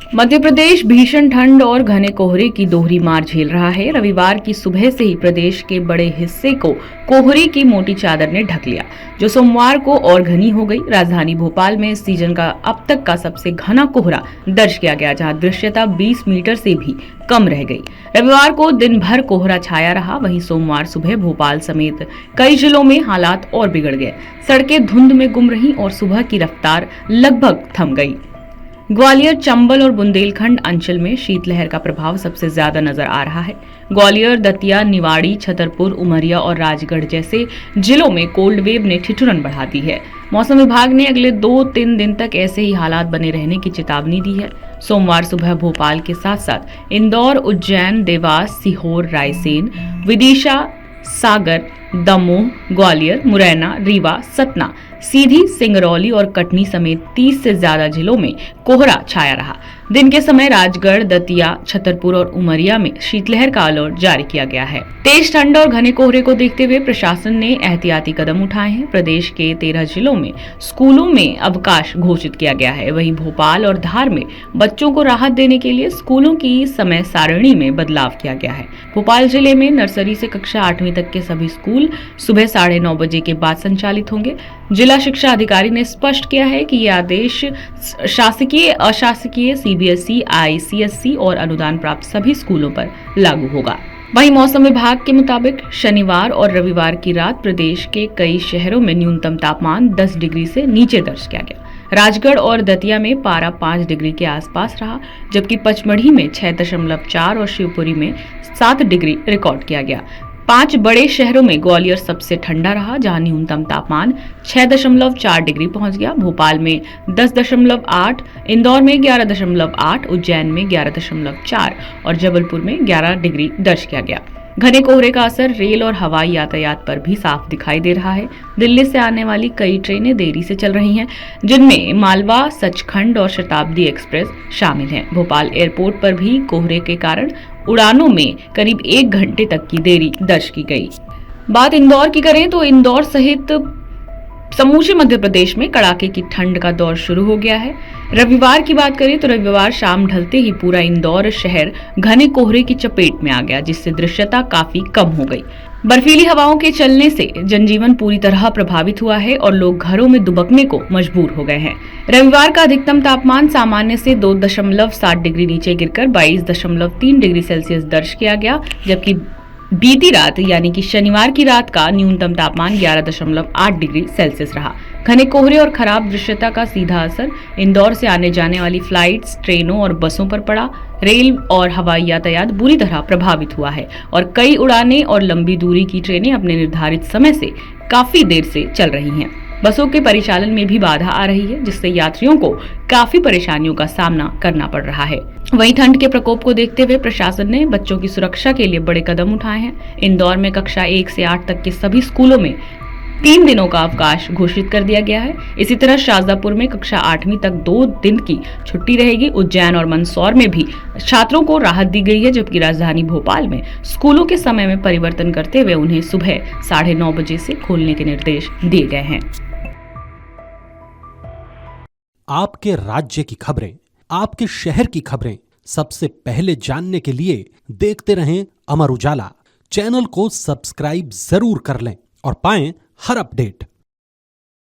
मध्य प्रदेश भीषण ठंड और घने कोहरे की दोहरी मार झेल रहा है। रविवार की सुबह से ही प्रदेश के बड़े हिस्से को कोहरे की मोटी चादर ने ढक लिया, जो सोमवार को और घनी हो गई। राजधानी भोपाल में इस सीजन का अब तक का सबसे घना कोहरा दर्ज किया गया, जहां दृश्यता 20 मीटर से भी कम रह गई। रविवार को दिन भर कोहरा छाया रहा, वहीं सोमवार सुबह भोपाल समेत कई जिलों में हालात और बिगड़ गए। सड़कें धुंध में गुम रहीं और सुबह की रफ्तार लगभग थम गई। ग्वालियर, चंबल और बुंदेलखंड अंचल में शीतलहर का प्रभाव सबसे ज्यादा नजर आ रहा है। ग्वालियर, दतिया, निवाड़ी, छतरपुर, उमरिया और राजगढ़ जैसे जिलों में कोल्ड वेव ने ठिठुरन बढ़ा दी है। मौसम विभाग ने अगले 2-3 दिन तक ऐसे ही हालात बने रहने की चेतावनी दी है। सोमवार सुबह भोपाल के साथ साथ इंदौर, उज्जैन, देवास, सीहोर, रायसेन, विदिशा, सागर, दमोह, ग्वालियर, मुरैना, रीवा, सतना, सीधी, सिंगरौली और कटनी समेत 30 से ज्यादा जिलों में कोहरा छाया रहा। दिन के समय राजगढ़, दतिया, छतरपुर और उमरिया में शीतलहर का अलर्ट जारी किया गया है। तेज ठंड और घने कोहरे को देखते हुए प्रशासन ने एहतियाती कदम उठाए हैं। प्रदेश के 13 जिलों में स्कूलों में अवकाश घोषित किया गया है। वहीं भोपाल और धार में बच्चों को राहत देने के लिए स्कूलों की समय सारणी में बदलाव किया गया है। भोपाल जिले में नर्सरी से कक्षा 8वीं तक के सभी स्कूल सुबह 9:30 बजे के बाद संचालित होंगे। जिला शिक्षा अधिकारी ने स्पष्ट किया है कि यह आदेश शासकीय, अशासकीय, सीबीएसई, आईसीएसई और अनुदान प्राप्त सभी स्कूलों पर लागू होगा। वहीं मौसम विभाग के मुताबिक शनिवार और रविवार की रात प्रदेश के कई शहरों में न्यूनतम तापमान 10 डिग्री से नीचे दर्ज किया गया। राजगढ़ और दतिया में पारा 5 डिग्री के आसपास रहा, जबकि पचमढ़ी में 6.4 और शिवपुरी में 7 डिग्री रिकॉर्ड किया गया। 5 बड़े शहरों में ग्वालियर सबसे ठंडा रहा, जहां न्यूनतम तापमान 6.4 डिग्री पहुंच गया। भोपाल में 10.8, इंदौर में 11.8, उज्जैन में 11.4 और जबलपुर में 11 डिग्री दर्ज किया गया। घने कोहरे का असर रेल और हवाई यातायात पर भी साफ दिखाई दे रहा है। दिल्ली से आने वाली कई ट्रेनें देरी से चल रही हैं, जिनमें मालवा, सचखंड और शताब्दी एक्सप्रेस शामिल हैं। भोपाल एयरपोर्ट पर भी कोहरे के कारण उड़ानों में करीब 1 घंटे तक की देरी दर्ज की गई। बात इंदौर की करें तो इंदौर सहित समूचे मध्य प्रदेश में कड़ाके की ठंड का दौर शुरू हो गया है। रविवार की बात करें तो रविवार शाम ढलते ही पूरा इंदौर शहर घने कोहरे की चपेट में आ गया, जिससे दृश्यता काफी कम हो गई। बर्फीली हवाओं के चलने से जनजीवन पूरी तरह प्रभावित हुआ है और लोग घरों में दुबकने को मजबूर हो गए हैं। रविवार का अधिकतम तापमान सामान्य से 2.7 डिग्री नीचे गिरकर 22.3 डिग्री सेल्सियस दर्ज किया गया, जबकि बीती रात यानी कि शनिवार की रात का न्यूनतम तापमान 11.8 डिग्री सेल्सियस रहा। घने कोहरे और खराब दृश्यता का सीधा असर इंदौर से आने जाने वाली फ्लाइट्स, ट्रेनों और बसों पर पड़ा। रेल और हवाई यातायात बुरी तरह प्रभावित हुआ है और कई उड़ानें और लंबी दूरी की ट्रेनें अपने निर्धारित समय से काफी देर से चल रही हैं। बसों के परिचालन में भी बाधा आ रही है, जिससे यात्रियों को काफी परेशानियों का सामना करना पड़ रहा है। वहीं ठंड के प्रकोप को देखते हुए प्रशासन ने बच्चों की सुरक्षा के लिए बड़े कदम उठाए हैं। इंदौर में कक्षा 1 से 8 तक के सभी स्कूलों में 3 दिनों का अवकाश घोषित कर दिया गया है। इसी तरह शाजापुर में कक्षा 8वीं तक 2 दिन की छुट्टी रहेगी। उज्जैन और मंदसौर में भी छात्रों को राहत दी गई है, जबकि राजधानी भोपाल में स्कूलों के समय में परिवर्तन करते हुए उन्हें सुबह 9:30 बजे से खोलने के निर्देश दिए गए हैं। आपके राज्य की खबरें, आपके शहर की खबरें सबसे पहले जानने के लिए देखते रहें अमर उजाला। चैनल को सब्सक्राइब जरूर कर लें और पाएं हर अपडेट।